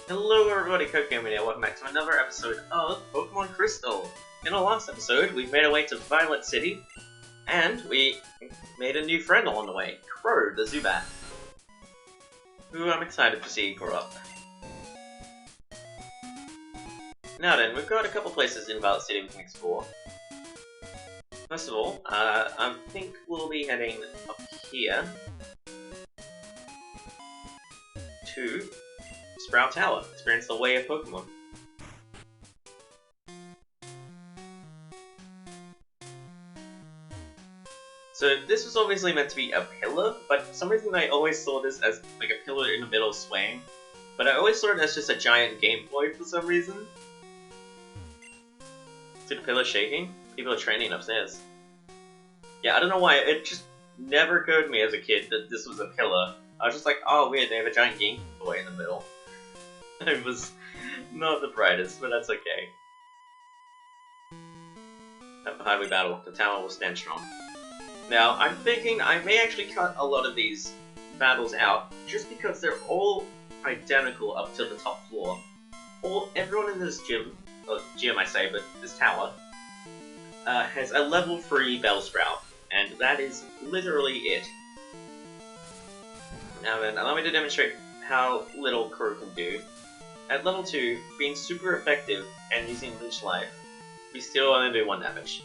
Hello everybody, Pokémon here, welcome back to another episode of Pokemon Crystal. In our last episode, we made our way to Violet City, and we made a new friend along the way, Crow, the Zubat, who I'm excited to see grow up. Now then, we've got a couple places in Violet City we can explore. First of all, I think we'll be heading up here to Sprout Tower, experience the way of Pokemon. So this was obviously meant to be a pillar, but for some reason I always saw this as like a pillar in the middle swaying. But I always saw it as just a giant Game Boy for some reason. See the pillar shaking? People are training upstairs. Yeah, I don't know why, it just never occurred to me as a kid that this was a pillar. I was just like, oh weird, they have a giant Game Boy in the middle. It was not the brightest, but that's okay. At the highway battle, the tower will stand strong. Now, I'm thinking I may actually cut a lot of these battles out, just because they're all identical up to the top floor. Everyone in this gym I say, but this tower, has a level 3 Bellsprout, and that is literally it. Now then, allow me to demonstrate how little Crow can do. At level 2, being super effective and using Leech Life, we still only do 1 damage.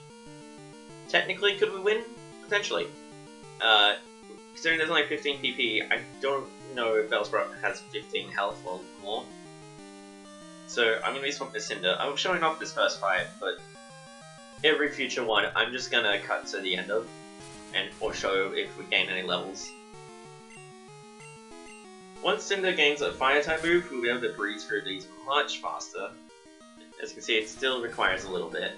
Technically, could we win? Potentially. Considering there's only 15 PP, I don't know if Bellsprout has 15 health or more. So I'm going to be swapping to Cinder. I'm showing off this first fight, but every future one I'm just going to cut to the end of, or show if we gain any levels. Once Cinder gains a Fire-type move, we'll be able to breeze through these much faster. As you can see, it still requires a little bit.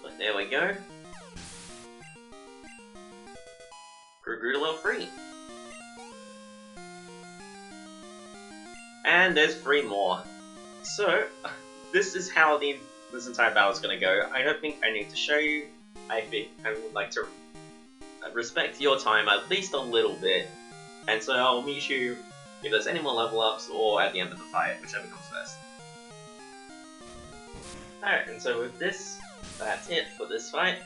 But there we go. Grew to level 3. And there's 3 more. So, this is how this entire battle is going to go. I don't think I need to show you. I think I would like to respect your time at least a little bit, and so I'll meet you if there's any more level ups or at the end of the fight, whichever comes first. Alright, and so with this, that's it for this fight.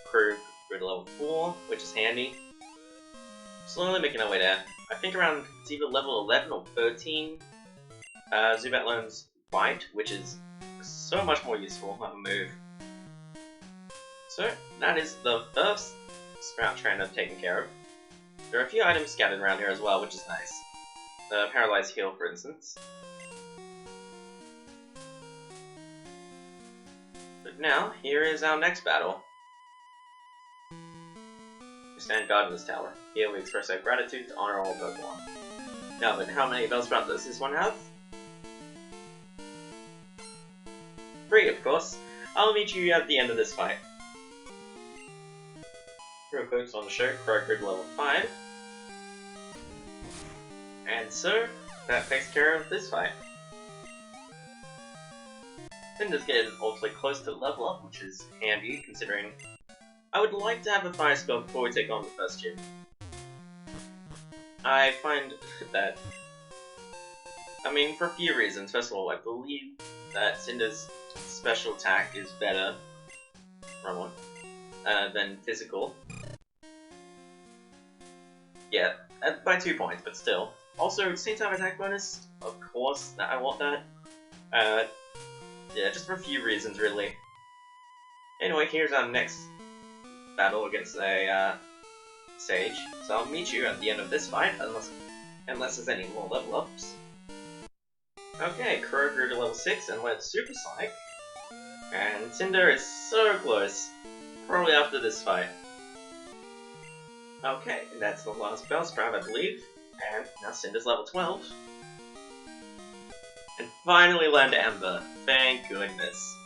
Crew grew to level 4, which is handy. Slowly making our way there. I think around, it's either level 11 or 13, Zubat learns Bite, which is so much more useful of a move. So, that is the first Sprout trainer taken care of. There are a few items scattered around here as well, which is nice. The Paralyzed Heal, for instance. But now, here is our next battle. We stand guard in this tower. Here we express our gratitude to honor all Pokemon. Now then, how many Bellsprout does this one have? 3, of course. I'll meet you at the end of this fight. Real quick on the show, Crow grew to level 5. And so, that takes care of this fight. Cinder's getting awfully close to level up, which is handy, considering I would like to have a fire spell before we take on the first gym. I find that, I mean, for a few reasons. First of all, I believe that Cinder's special attack is better, than physical. Yeah, by 2 points, but still. Also, same time attack bonus, of course, I want that. Yeah, just for a few reasons, really. Anyway, here's our next battle against a Sage. So I'll meet you at the end of this fight, unless there's any more level ups. Okay, Crow grew to level 6 and went Super Psych. And Cinder is so close. Probably after this fight. Okay, that's the last Bellsprout, I believe. And now Cinder's level 12. And finally learned Ember. Thank goodness.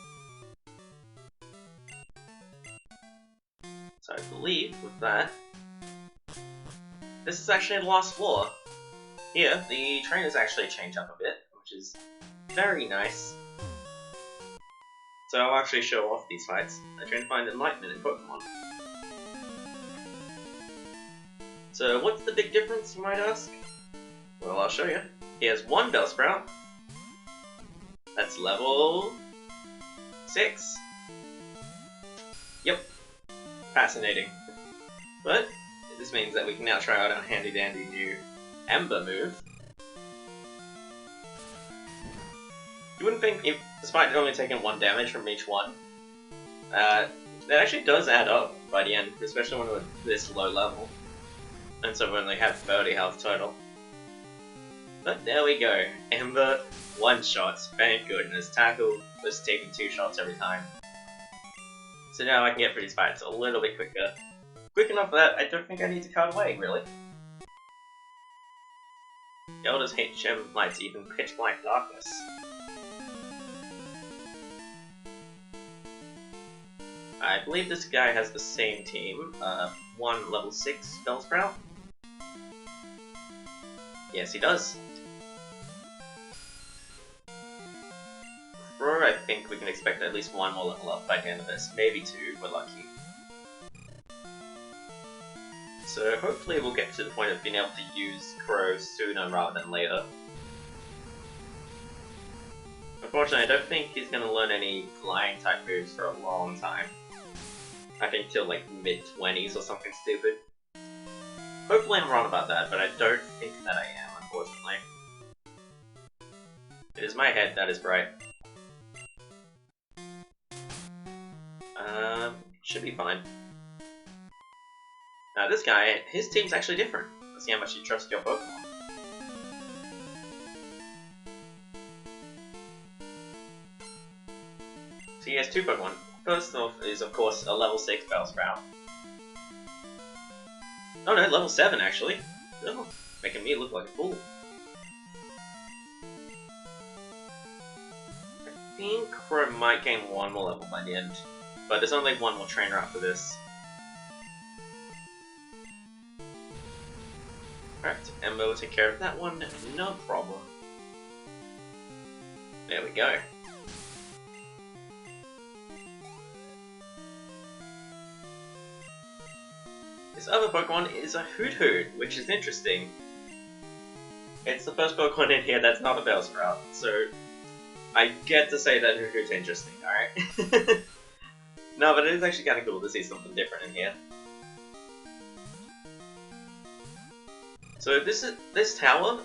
So I believe with that, this is actually the last floor. Here, the trainers actually change up a bit, which is very nice. So I'll actually show off these fights. I try and find enlightenment in Pokemon. So what's the big difference, you might ask? Well, I'll show you. He has one Bellsprout. That's level 6. Yep. Fascinating. But this means that we can now try out our handy dandy new Ember move. You wouldn't think, if, despite only taking 1 damage from each one, that actually does add up by the end, especially when we're this low level. And so we only have 30 health total. But there we go. Ember, 1 shots, thank goodness. Tackle was taking 2 shots every time. So now I can get through these fights a little bit quicker. Quick enough that I don't think I need to cut away, really. Elder's HM lights even pitch black darkness. I believe this guy has the same team. 1 level 6 Bellsprout. Yes, he does. Crow, I think we can expect at least 1 more level up by the end of this. Maybe 2, if we're lucky. So hopefully we'll get to the point of being able to use Crow sooner rather than later. Unfortunately, I don't think he's going to learn any flying type moves for a long time. I think till like mid-20s or something stupid. Hopefully I'm wrong about that, but I don't think that I am, unfortunately. It is my head that is bright. Should be fine. Now this guy, his team's actually different. Let's see how much you trust your Pokemon. So he has 2 Pokemon. First off is, of course, a level 6 Bellsprout. Oh no, level 7 actually. Oh, making me look like a fool. I think Crow might gain 1 more level by the end, but there's only 1 more trainer after this. Alright, Ember will take care of that one, no problem. There we go. This other Pokemon is a Hoot, which is interesting. It's the first Pokemon in here that's not a Bellsprout, so I get to say that Hoot's interesting, alright? No, but it is actually kind of cool to see something different in here. So this tower,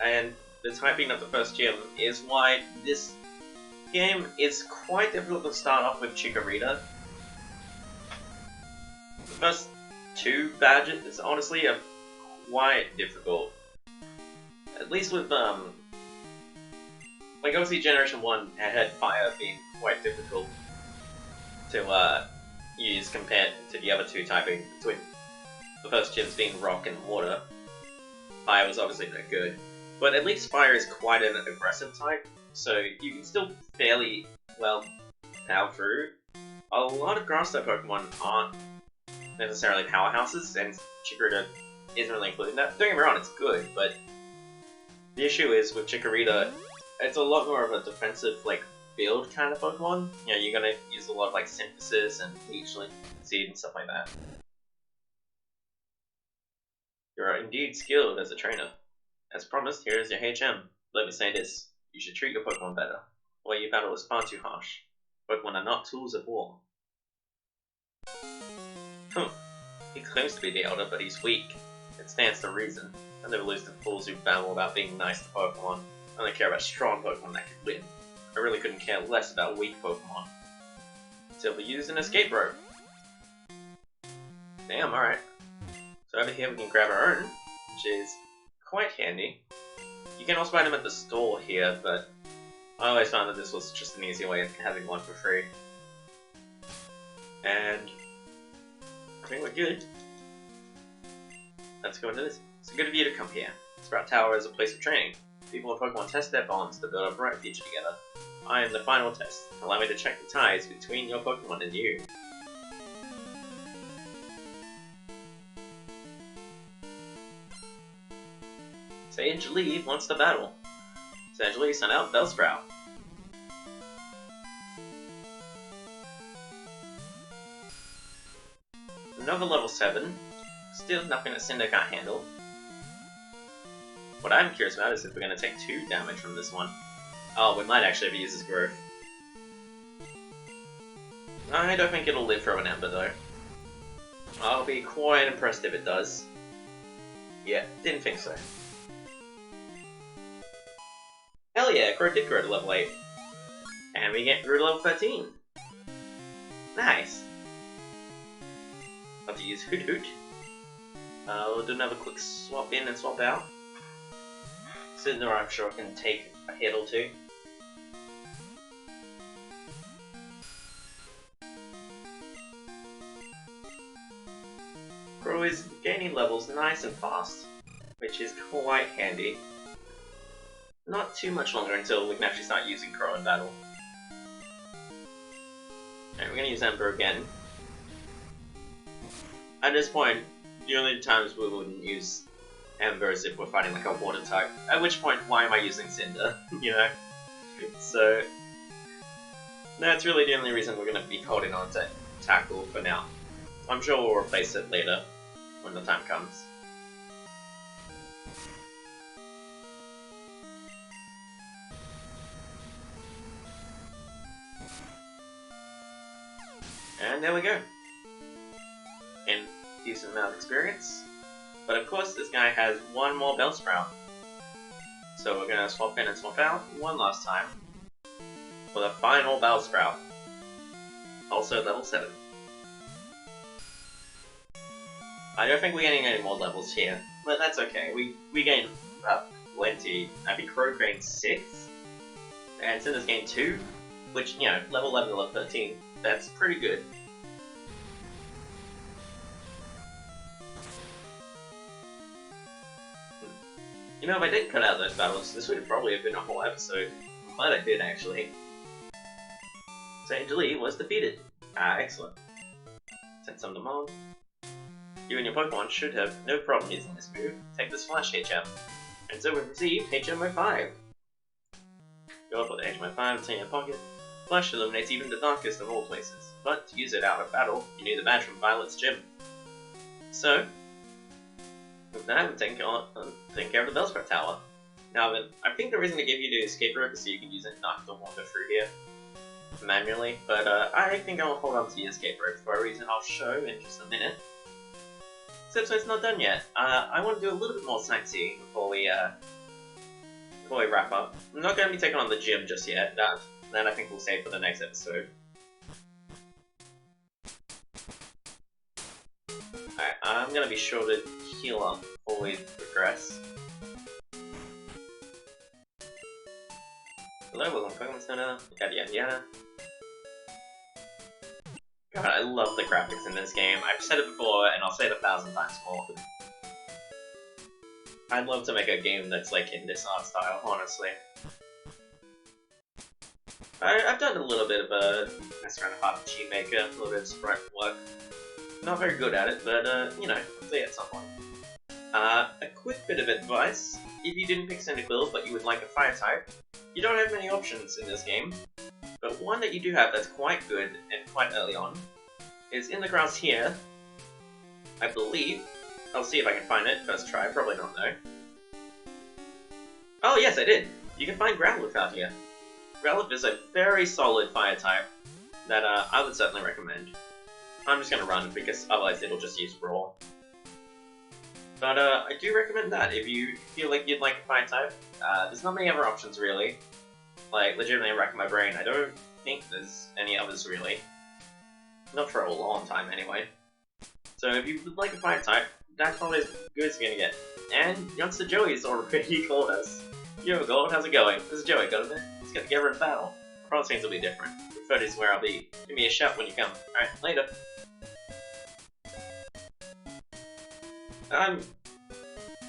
and the typing of the first gym, is why this game is quite difficult to start off with Chikorita. The first 2 badges, honestly, are quite difficult. At least with, like obviously Generation 1 had Fire being quite difficult to, use compared to the other 2 typing, between the first gyms being Rock and Water. Fire was obviously no good, but at least Fire is quite an aggressive type, so you can still fairly well power through. A lot of grass type Pokemon aren't necessarily powerhouses, and Chikorita isn't really included in that. Don't get me wrong, it's good, but the issue is with Chikorita, it's a lot more of a defensive, like, build kind of Pokemon. You know, you're gonna use a lot of, like, Synthesis and Leech Seed and stuff like that. You are indeed skilled as a trainer. As promised, here is your HM. Let me say this, you should treat your Pokemon better. The way you battle is far too harsh. Pokemon are not tools of war. He claims to be the elder, but he's weak. It stands to reason. I never lose to fools who babble about being nice to Pokemon. I only care about strong Pokemon that can win. I really couldn't care less about weak Pokemon. Until we use an escape rope. Damn, alright. So over here we can grab our own, which is quite handy. You can also buy them at the store here, but I always found that this was just an easy way of having one for free. And I think we're good. Let's go into this. It's good of you to come here. Sprout Tower is a place of training. People and Pokemon test their bonds to build a bright future together. I am the final test. Allow me to check the ties between your Pokemon and you. Sage Lee wants to battle. Sage Lee, send out Bellsprout. Another level 7. Still nothing that Cinder can't handle. What I'm curious about is if we're going to take 2 damage from this one. Oh, we might actually have used his growth. I don't think it'll live through an Ember though. I'll be quite impressed if it does. Yeah, didn't think so. Hell yeah, Crow did grow to level 8. And we grew to level 13. Nice. Have to use Hoot Hoot. We'll do another quick swap in and swap out. Cinder, I'm sure, can take a hit or 2. Crow is gaining levels nice and fast, which is quite handy. Not too much longer until we can actually start using Crow in battle. Alright, we're gonna use Ember again. At this point, the only times we wouldn't use Ember is if we're fighting like a water type. At which point, why am I using Cinder? You know? So, that's really the only reason we're gonna be holding on to Tackle for now. I'm sure we'll replace it later, when the time comes. And there we go. And decent amount of experience. But of course, this guy has 1 more Bellsprout. So we're gonna swap in and swap out one last time. For the final Bellsprout. Also level 7. I don't think we're getting any more levels here, but that's okay. We gained plenty. I think Crow gained 6, and Cinder's gained 2, which, you know, level 11 to level 13, that's pretty good. You know, if I didn't cut out those battles, this would probably have been a whole episode. I'm glad I did, actually. Saint Lee was defeated. Excellent. Send some to Mom. You and your Pokemon should have no problem using this move. Take this Flash HM. And so we've received HM05. Go up with HM05 in your pocket. Flash illuminates even the darkest of all places, but to use it out of battle, you need the badge from Violet's gym. So, with that, we're taking care of the Bellsprout Tower. Now, I think the reason they give you the escape rope is so you can use it not to wander through here manually, but I think I'll hold on to the escape rope for a reason I'll show in just a minute. Except so it's not done yet. I want to do a little bit more sightseeing before we wrap up. I'm not going to be taking on the gym just yet. That I think we'll save for the next episode. Alright, I'm going to be sure to heal up before we progress. Hello, welcome to Pokemon Center. Yada yada yada. God, I love the graphics in this game. I've said it before, and I'll say it 1,000 times more. I'd love to make a game that's like in this art style, honestly. I've done a little bit of a mess around with RPG Maker, a little bit of sprite work. Not very good at it, but you know, hopefully at some point. A quick bit of advice: if you didn't pick Cyndaquil, but you would like a fire type, you don't have many options in this game. But one that you do have that's quite good and quite early on is in the grass here. I believe. I'll see if I can find it first try. Probably not though. Oh yes, I did. You can find Growlithe out here. Growlithe is a very solid fire type that I would certainly recommend. I'm just gonna run because otherwise it'll just use Raw. But I do recommend that if you feel like you'd like a fire type. There's not many other options really. Like, legitimately racking my brain, I don't think there's any others really. Not for a long time anyway. So if you would like a fire type, that's probably as good as you're gonna get. And Youngster Joey's already called us. Yo Gold, how's it going? This is Joey, got a minute? Let's get together in battle. Probably things will be different. The 30's where I'll be. Give me a shout when you come. Alright, later.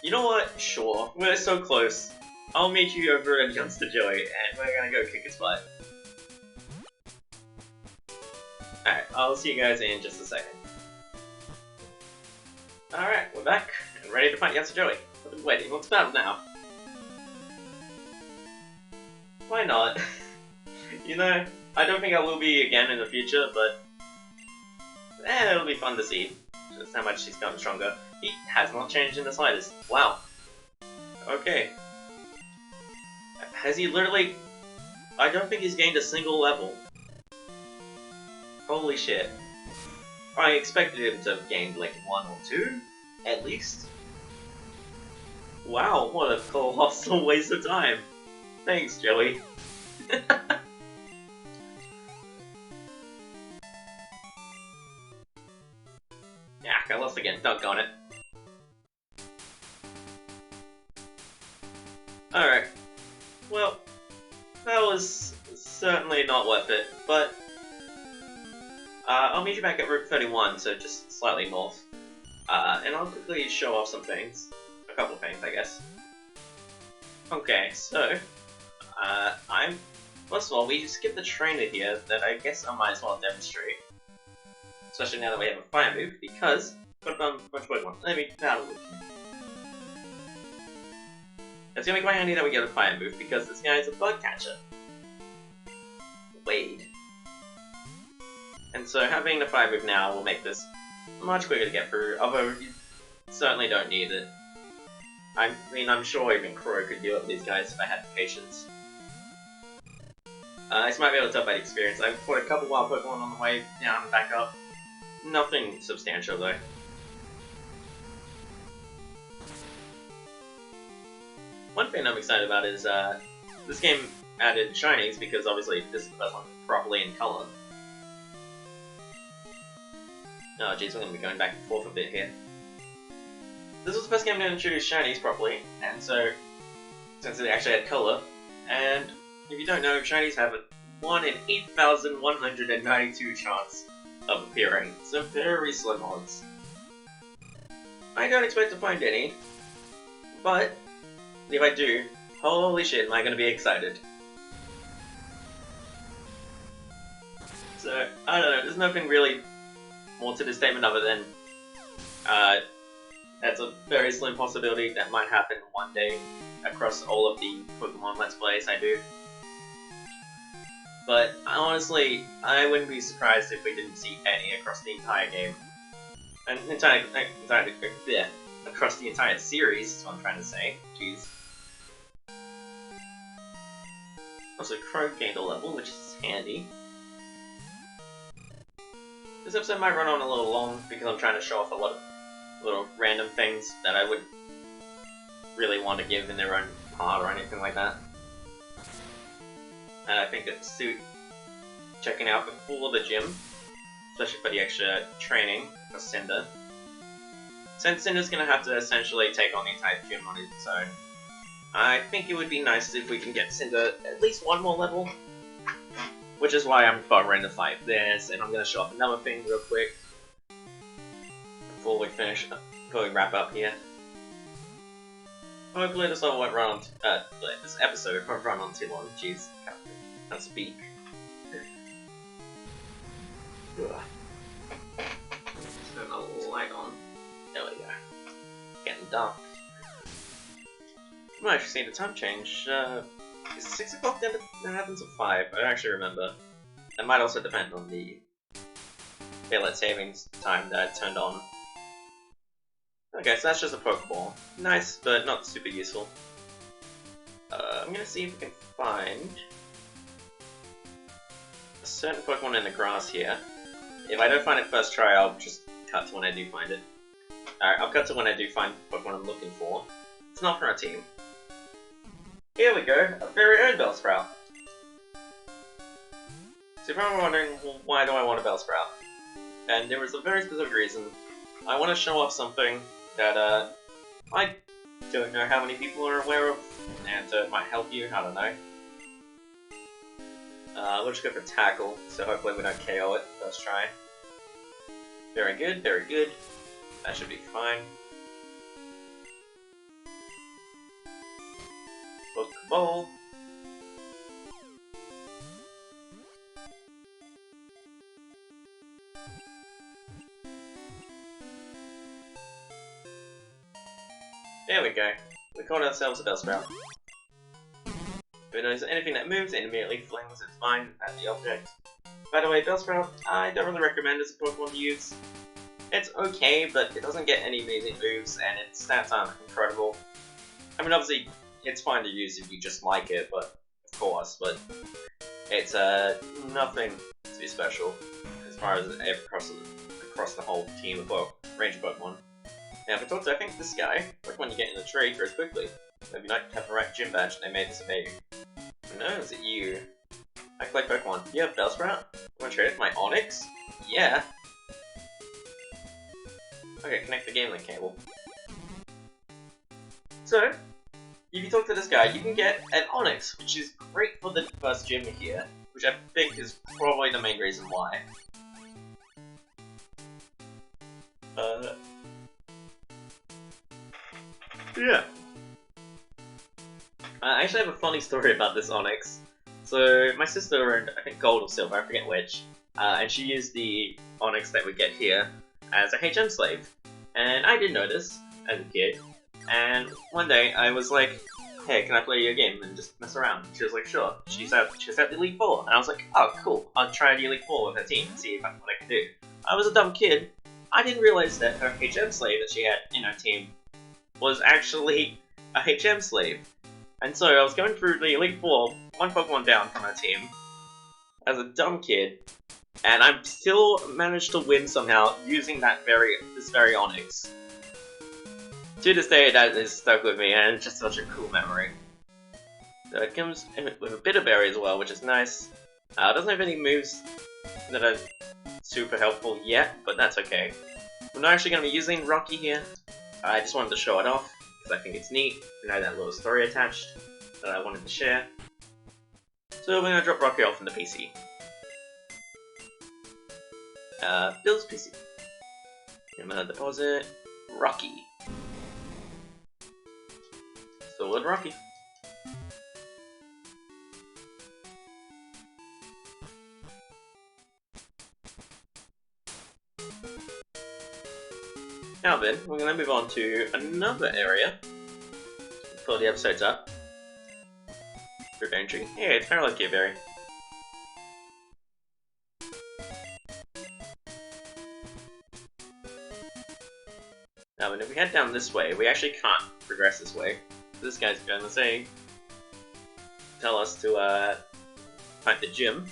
You know what? Sure. We're so close. I'll meet you over at Youngster Joey, and we're gonna go kick his butt. Alright, I'll see you guys in just a second. Alright, we're back, and ready to fight Youngster Joey. I've been waiting. Let's battle now. Why not? You know, I don't think I will be again in the future, but it'll be fun to see just how much she's gotten stronger. He has not changed in the slightest. Wow. Okay. Has he literally... I don't think he's gained a single level. Holy shit. I expected him to have gained like 1 or 2, at least. Wow, what a colossal waste of time. Thanks, Joey. Yeah, I lost again, doggone it. Alright. Well, that was certainly not worth it, but I'll meet you back at Route 31, so just slightly north. And I'll quickly show off some things. A couple of things, I guess. Okay, so, first of all, we skipped the trainer here that I guess I might as well demonstrate. Especially now that we have a fire move, because, bunch of Pokemon. Let me battle with you. It's gonna be quite handy that we get a fire move, because this guy is a bug catcher. Wade. And so having the fire move now will make this much quicker to get through, although you certainly don't need it. I mean, I'm sure even Crow could deal with these guys if I had patience. I might be able to tell by the experience. I've fought a couple wild Pokemon on the way down and back up. Nothing substantial though. One thing I'm excited about is this game added shinies because obviously this is the first one properly in color. Oh jeez, we're going to be going back and forth a bit here. This was the first game to introduce shinies properly, and so, since it actually had colour, and if you don't know, shinies have a 1 in 8,192 chance of appearing, so very slim odds. I don't expect to find any, but if I do, holy shit am I going to be excited. So, I don't know, there's nothing really more to the statement other than that's a very slim possibility that might happen one day across all of the Pokemon Let's Plays I do. But honestly, I wouldn't be surprised if we didn't see any across the entire game. And across the entire series is what I'm trying to say. Jeez. Also, Crow gained a level, which is handy. This episode might run on a little long because I'm trying to show off a lot of little random things that I wouldn't really want to give in their own part or anything like that. And I think that the suit checking out before the gym, especially for the extra training for Cinder. Since Cinder's going to have to essentially take on the entire gym on its own, I think it would be nice if we can get Cinder at least one more level. Which is why I'm bothering to fight this, and I'm going to show off another thing real quick before we wrap up here. Hopefully this level won't run on, this episode won't run on too long. Jeez, can't speak. Turn the light on. There we go. Getting dark. You might actually see the time change. Is 6 o'clock then that happens at 5? I don't actually remember. That might also depend on the daylight savings time that I turned on. Okay, so that's just a Pokeball. Nice, but not super useful. I'm gonna see if we can find a certain Pokemon in the grass here. If I don't find it first try, I'll just cut to when I do find it. Alright, I'll cut to when I do find the Pokemon I'm looking for. It's not for our team. Here we go, a very own Bellsprout. So if you're wondering, well, why do I want a Bellsprout? And there is a very specific reason. I want to show off something that I don't know how many people are aware of, and it might help you, I don't know. We'll just go for Tackle, so hopefully we don't KO it first try. Very good, very good. That should be fine. Pokeball. There we go. We caught ourselves a Bellsprout. If it knows anything that moves, it immediately flings its vine at the object. By the way, Bellsprout, I don't really recommend as a Pokemon to use. It's okay, but it doesn't get any amazing moves, and its stats aren't incredible. I mean, obviously, it's fine to use if you just like it, but of course, but it's nothing too special as far as across the whole team of range of Pokemon. Now, if I talk to, I think this guy, like when you get in the tree, grows quickly. Maybe not have the right gym badge, and they made this available. No, is it you? I play Pokemon. You have Bellsprout? Want to trade it for my Onix? Yeah. Okay, connect the game link cable. So, if you talk to this guy, you can get an Onix, which is great for the first gym here, which I think is probably the main reason why. Yeah. I actually have a funny story about this Onix. So, my sister earned, I think, gold or silver, I forget which, and she used the Onix that we get here as a HM slave. And I didn't know this as a kid, and one day I was like, hey, can I play your game and just mess around? She was like, sure. She's at the Elite Four, and I was like, oh, cool, I'll try the Elite Four with her team and see what I can do. I was a dumb kid. I didn't realize that her HM slave that she had in her team was actually a HM slave. And so I was going through the Elite Four, one Pokemon down from her team, as a dumb kid, and I still managed to win somehow using this very Onix. To this day, that is stuck with me, and it's just such a cool memory. So it comes with a Bitter Berry as well, which is nice. It doesn't have any moves that are super helpful yet, but that's okay. We're not actually going to be using Rocky here. I just wanted to show it off, because I think it's neat, and I had that little story attached that I wanted to share. So we're going to drop Rocky off in the PC. Bill's PC. I'm going to deposit Rocky. Solid Rocky. Now then, we're going to move on to another area. Pull the episodes up. Group entry. Yeah, it's kind of like Berry. Now then, if we head down this way, we actually can't progress this way. This guy's going to say, tell us to find the gym.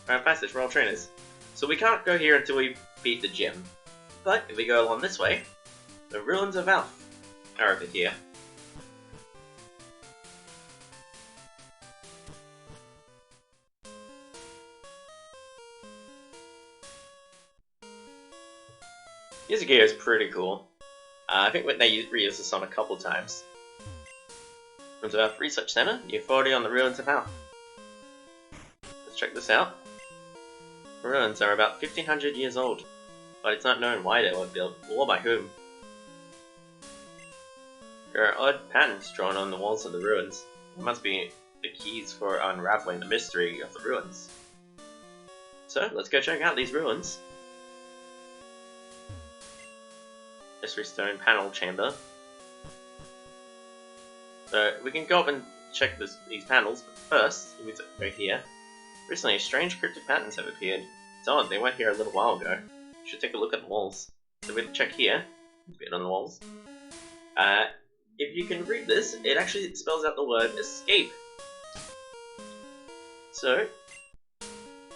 Passage for all trainers. So we can't go here until we beat the gym. But if we go along this way, the ruins of Alph are over here. This gear is pretty cool. I think they reused this on a couple times. Ruins of Alph Research Center, the authority on the ruins of Alph. Let's check this out. The ruins are about 1500 years old, but it's not known why they were built or by whom. There are odd patterns drawn on the walls of the ruins. It must be the keys for unraveling the mystery of the ruins. So, let's go check out these ruins. Mystery Stone Panel Chamber. So, we can go up and check these panels, but first, we go here. Recently, strange cryptic patterns have appeared. It's odd, they weren't here a little while ago. You should take a look at the walls. So we check here, a bit on the walls. If you can read this, it actually spells out the word escape. So,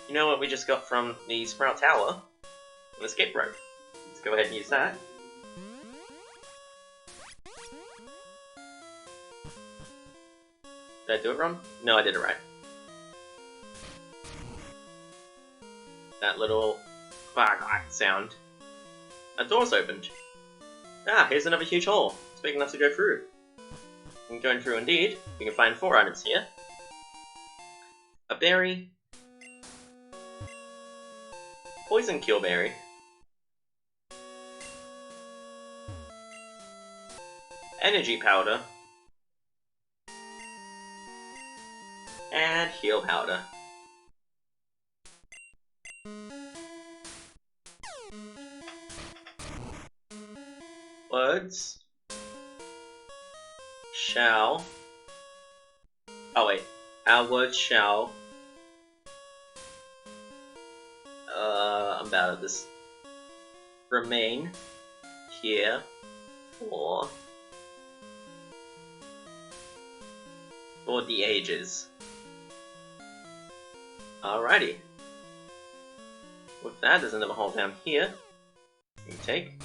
you know what we just got from the Sprout Tower? An escape rope. Let's go ahead and use that. Did I do it wrong? No, I did it right. That little sound. A door's opened. Ah, here's another huge hole. It's big enough to go through. And going through indeed, we can find 4 items here. A berry. Poison Kill Berry. Energy Powder. And Heal Powder. Words shall. Oh wait, our words shall. I'm bad at this. remain here for the ages. Alrighty. With that, there's another hole down here. You take.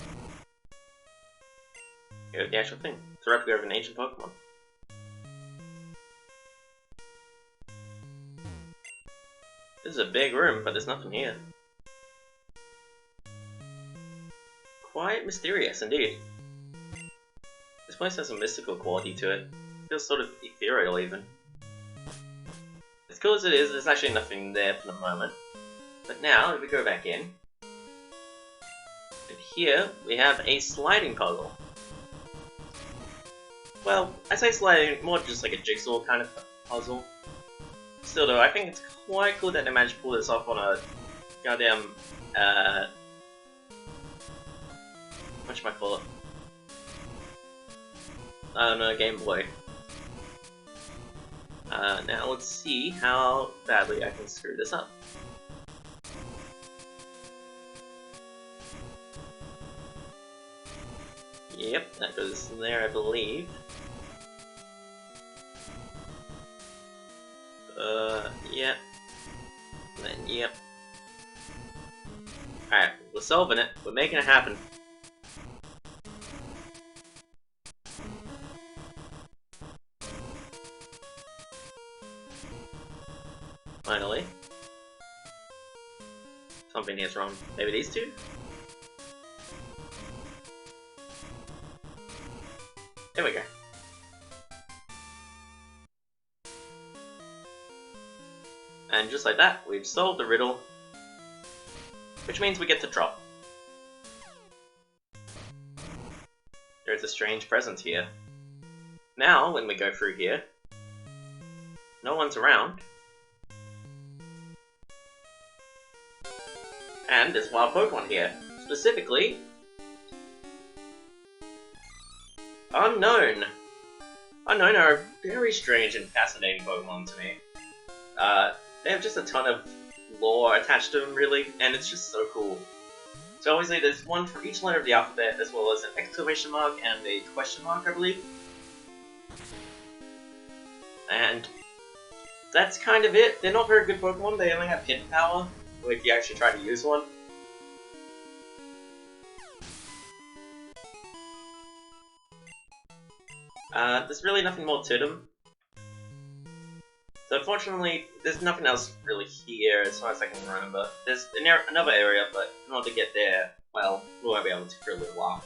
Go to the actual thing. It's a replica of an ancient Pokemon. This is a big room, but there's nothing here. Quite mysterious indeed. This place has a mystical quality to it. It feels sort of ethereal even. As cool as it is, there's actually nothing there for the moment. But now, if we go back in, and here we have a sliding puzzle. Well, I say sliding, more just like a jigsaw kind of puzzle. Still though, I think it's quite cool that they managed to pull this off on a goddamn, whatchamacallit? I don't know, Game Boy. Now let's see how badly I can screw this up. Yep, that goes in there, I believe. Yeah. And then, yep. Alright, we're solving it. We're making it happen. Finally. Something here's wrong. Maybe these two? There we go. And just like that, we've solved the riddle. Which means we get to drop. There's a strange presence here. Now, when we go through here, no one's around. And there's wild Pokemon here. Specifically, Unknown. Unknown are a very strange and fascinating Pokemon to me. They have just a ton of lore attached to them, really, and it's just so cool. So obviously there's one for each letter of the alphabet, as well as an exclamation mark and a question mark, I believe. And that's kind of it. They're not very good Pokemon, they only have hidden power, if you actually try to use one. There's really nothing more to them. So unfortunately, there's nothing else really here as far as I can remember. There's another area, but in order to get there, well, we won't be able to for a little while.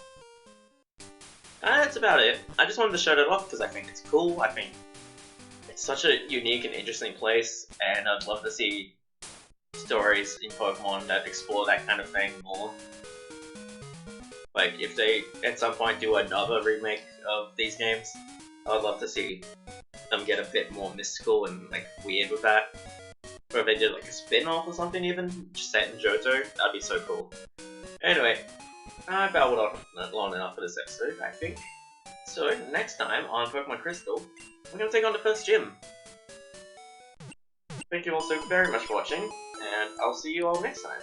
That's about it. I just wanted to show that off because I think it's cool. I think it's such a unique and interesting place, and I'd love to see stories in Pokemon that explore that kind of thing more. Like, if they, at some point, do another remake of these games, I'd love to see them get a bit more mystical and, like, weird with that. Or if they did, like, a spin-off or something even, just set in Johto, that'd be so cool. Anyway, I babbled on long enough for this episode, I think. So, next time on Pokemon Crystal, we're gonna take on the first gym. Thank you all so very much for watching, and I'll see you all next time.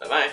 Bye-bye.